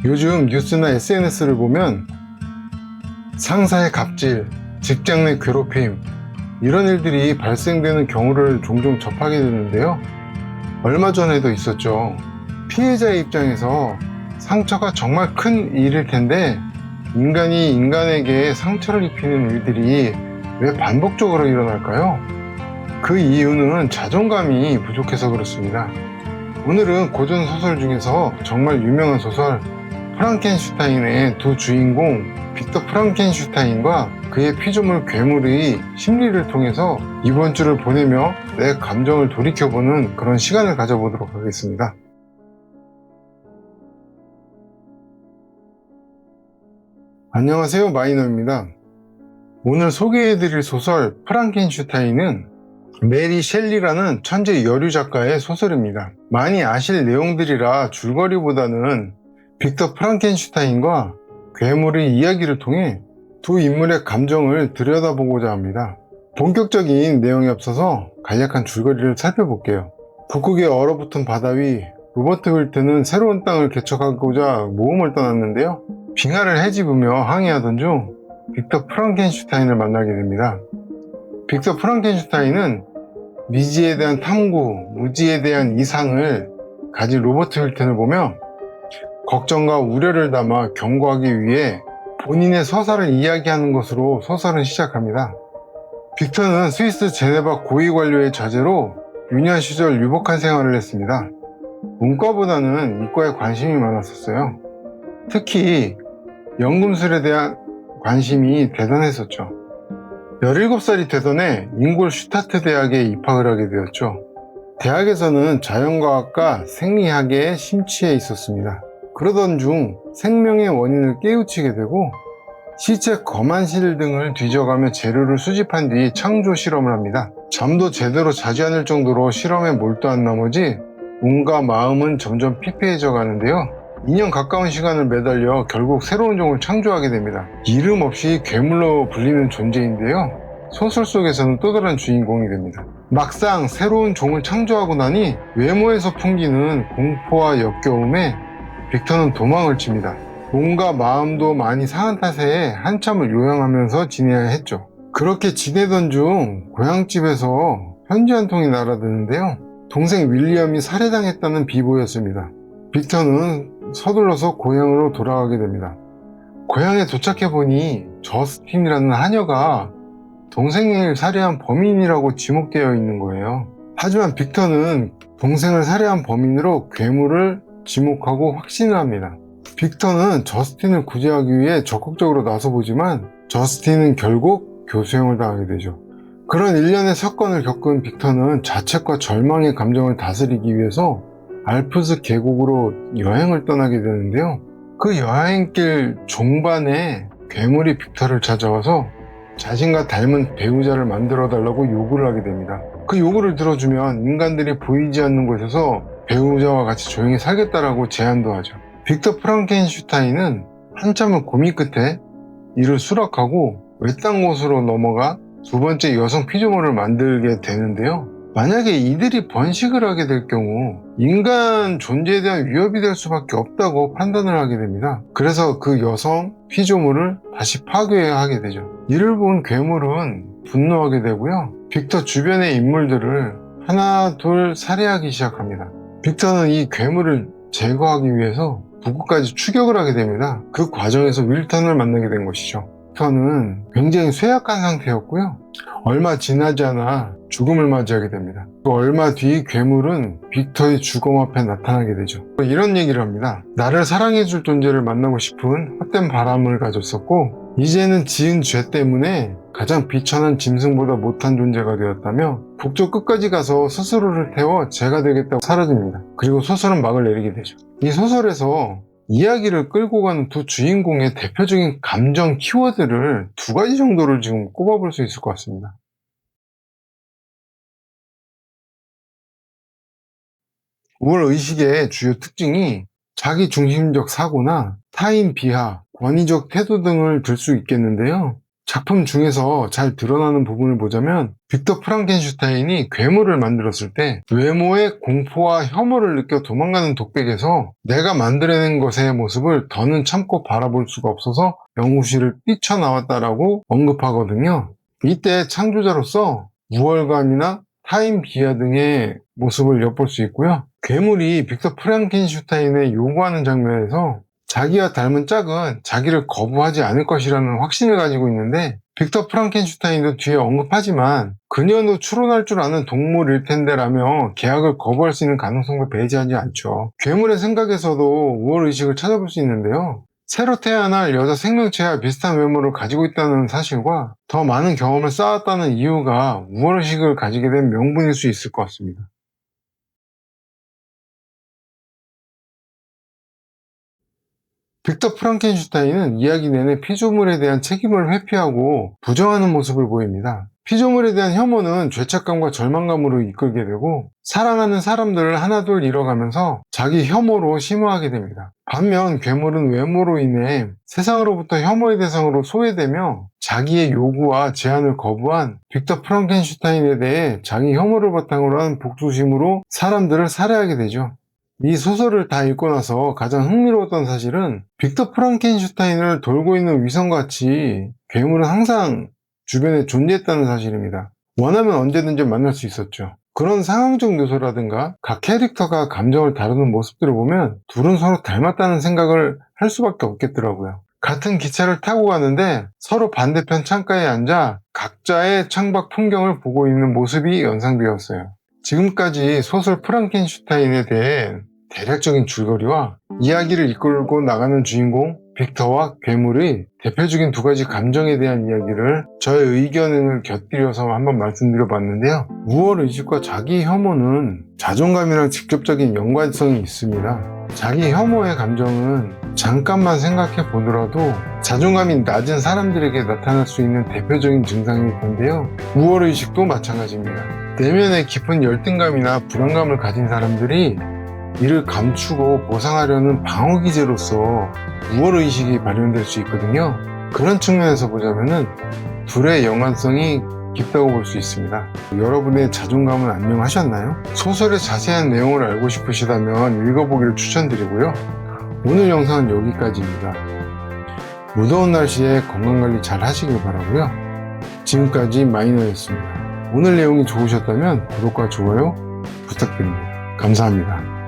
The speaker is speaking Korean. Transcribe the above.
요즘 뉴스나 SNS를 보면 상사의 갑질, 직장 내 괴롭힘, 이런 일들이 발생되는 경우를 종종 접하게 되는데요. 얼마 전에도 있었죠. 피해자의 입장에서 상처가 정말 큰 일일 텐데 인간이 인간에게 상처를 입히는 일들이 왜 반복적으로 일어날까요? 그 이유는 자존감이 부족해서 그렇습니다. 오늘은 고전 소설 중에서 정말 유명한 소설 프랑켄슈타인의 두 주인공 빅터 프랑켄슈타인과 그의 피조물 괴물의 심리를 통해서 이번 주를 보내며 내 감정을 돌이켜보는 그런 시간을 가져보도록 하겠습니다. 안녕하세요, 마이너입니다. 오늘 소개해드릴 소설 프랑켄슈타인은 메리 셸리라는 천재 여류 작가의 소설입니다. 많이 아실 내용들이라 줄거리보다는 빅터 프랑켄슈타인과 괴물의 이야기를 통해 두 인물의 감정을 들여다보고자 합니다. 본격적인 내용에 앞서서 간략한 줄거리를 살펴볼게요. 북극에 얼어붙은 바다 위 로버트 윌트는 새로운 땅을 개척하고자 모험을 떠났는데요. 빙하를 헤집으며 항해하던 중 빅터 프랑켄슈타인을 만나게 됩니다. 빅터 프랑켄슈타인은 미지에 대한 탐구, 무지에 대한 이상을 가진 로버트 윌튼을 보며 걱정과 우려를 담아 경고하기 위해 본인의 서사를 이야기하는 것으로 소설은 시작합니다. 빅터는 스위스 제네바 고위 관료의 자제로 유년 시절 유복한 생활을 했습니다. 문과보다는 이과에 관심이 많았었어요. 특히 연금술에 대한 관심이 대단했었죠. 17살이 되던 해 잉골슈타트 대학에 입학을 하게 되었죠. 대학에서는 자연과학과 생리학에 심취해 있었습니다. 그러던 중 생명의 원인을 깨우치게 되고 시체 거만실 등을 뒤져가며 재료를 수집한 뒤 창조 실험을 합니다. 잠도 제대로 자지 않을 정도로 실험에 몰두한 나머지 몸과 마음은 점점 피폐해져 가는데요. 2년 가까운 시간을 매달려 결국 새로운 종을 창조하게 됩니다. 이름 없이 괴물로 불리는 존재인데요. 소설 속에서는 또 다른 주인공이 됩니다. 막상 새로운 종을 창조하고 나니 외모에서 풍기는 공포와 역겨움에 빅터는 도망을 칩니다. 몸과 마음도 많이 상한 탓에 한참을 요양하면서 지내야 했죠. 그렇게 지내던 중 고향집에서 편지 한 통이 날아드는데요. 동생 윌리엄이 살해당했다는 비보였습니다. 빅터는 서둘러서 고향으로 돌아가게 됩니다. 고향에 도착해보니 저스틴이라는 하녀가 동생을 살해한 범인이라고 지목되어 있는 거예요. 하지만 빅터는 동생을 살해한 범인으로 괴물을 지목하고 확신을 합니다. 빅터는 저스틴을 구제하기 위해 적극적으로 나서보지만 저스틴은 결국 교수형을 당하게 되죠. 그런 일련의 사건을 겪은 빅터는 자책과 절망의 감정을 다스리기 위해서 알프스 계곡으로 여행을 떠나게 되는데요. 그 여행길 종반에 괴물이 빅터를 찾아와서 자신과 닮은 배우자를 만들어 달라고 요구를 하게 됩니다. 그 요구를 들어주면 인간들이 보이지 않는 곳에서 배우자와 같이 조용히 살겠다라고 제안도 하죠. 빅터 프랑켄슈타인은 한참을 고민 끝에 이를 수락하고 외딴 곳으로 넘어가 두 번째 여성 피조물을 만들게 되는데요. 만약에 이들이 번식을 하게 될 경우 인간 존재에 대한 위협이 될 수밖에 없다고 판단을 하게 됩니다. 그래서 그 여성 피조물을 다시 파괴하게 되죠. 이를 본 괴물은 분노하게 되고요. 빅터 주변의 인물들을 하나 둘 살해하기 시작합니다. 빅터는 이 괴물을 제거하기 위해서 북극까지 추격을 하게 됩니다. 그 과정에서 윌턴을 만나게 된 것이죠. 윌턴은 굉장히 쇠약한 상태였고요. 얼마 지나지 않아 죽음을 맞이하게 됩니다. 또 얼마 뒤 괴물은 빅터의 죽음 앞에 나타나게 되죠. 이런 얘기를 합니다. 나를 사랑해줄 존재를 만나고 싶은 헛된 바람을 가졌었고 이제는 지은 죄 때문에 가장 비천한 짐승보다 못한 존재가 되었다며 북쪽 끝까지 가서 스스로를 태워 죄가 되겠다고 사라집니다. 그리고 소설은 막을 내리게 되죠. 이 소설에서 이야기를 끌고 가는 두 주인공의 대표적인 감정 키워드를 두 가지 정도를 지금 꼽아볼 수 있을 것 같습니다. 우월의식의 주요 특징이 자기중심적 사고나 타인 비하, 권위적 태도 등을 들 수 있겠는데요. 작품 중에서 잘 드러나는 부분을 보자면 빅터 프랑켄슈타인이 괴물을 만들었을 때 외모의 공포와 혐오를 느껴 도망가는 독백에서 내가 만들어낸 것의 모습을 더는 참고 바라볼 수가 없어서 영웅실을 뛰쳐나왔다라고 언급하거든요. 이때 창조자로서 우월감이나 타인 비하 등의 모습을 엿볼 수 있고요. 괴물이 빅터 프랑켄슈타인의 요구하는 장면에서 자기와 닮은 짝은 자기를 거부하지 않을 것이라는 확신을 가지고 있는데 빅터 프랑켄슈타인도 뒤에 언급하지만 그녀도 추론할 줄 아는 동물일 텐데 라며 계약을 거부할 수 있는 가능성도 배제하지 않죠. 괴물의 생각에서도 우월의식을 찾아볼 수 있는데요. 새로 태어날 여자 생명체와 비슷한 외모를 가지고 있다는 사실과 더 많은 경험을 쌓았다는 이유가 우월의식을 가지게 된 명분일 수 있을 것 같습니다. 빅터 프랑켄슈타인은 이야기 내내 피조물에 대한 책임을 회피하고 부정하는 모습을 보입니다. 피조물에 대한 혐오는 죄책감과 절망감으로 이끌게 되고 사랑하는 사람들을 하나둘 잃어가면서 자기 혐오로 심화하게 됩니다. 반면 괴물은 외모로 인해 세상으로부터 혐오의 대상으로 소외되며 자기의 요구와 제안을 거부한 빅터 프랑켄슈타인에 대해 자기 혐오를 바탕으로 한 복수심으로 사람들을 살해하게 되죠. 이 소설을 다 읽고 나서 가장 흥미로웠던 사실은 빅터 프랑켄슈타인을 돌고 있는 위성같이 괴물은 항상 주변에 존재했다는 사실입니다. 원하면 언제든지 만날 수 있었죠. 그런 상황적 요소라든가 각 캐릭터가 감정을 다루는 모습들을 보면 둘은 서로 닮았다는 생각을 할 수밖에 없겠더라고요. 같은 기차를 타고 가는데 서로 반대편 창가에 앉아 각자의 창밖 풍경을 보고 있는 모습이 연상되었어요. 지금까지 소설 프랑켄슈타인에 대해 대략적인 줄거리와 이야기를 이끌고 나가는 주인공 빅터와 괴물의 대표적인 두 가지 감정에 대한 이야기를 저의 의견을 곁들여서 한번 말씀드려 봤는데요. 우월의식과 자기 혐오는 자존감이랑 직접적인 연관성이 있습니다. 자기 혐오의 감정은 잠깐만 생각해 보더라도 자존감이 낮은 사람들에게 나타날 수 있는 대표적인 증상일 텐데요. 우월의식도 마찬가지입니다. 내면에 깊은 열등감이나 불안감을 가진 사람들이 이를 감추고 보상하려는 방어기제로서 우월의식이 발현될 수 있거든요. 그런 측면에서 보자면은 둘의 연관성이 깊다고 볼 수 있습니다. 여러분의 자존감은 안녕하셨나요? 소설의 자세한 내용을 알고 싶으시다면 읽어보기를 추천드리고요. 오늘 영상은 여기까지입니다. 무더운 날씨에 건강관리 잘 하시길 바라고요. 지금까지 마이너였습니다. 오늘 내용이 좋으셨다면 구독과 좋아요 부탁드립니다. 감사합니다.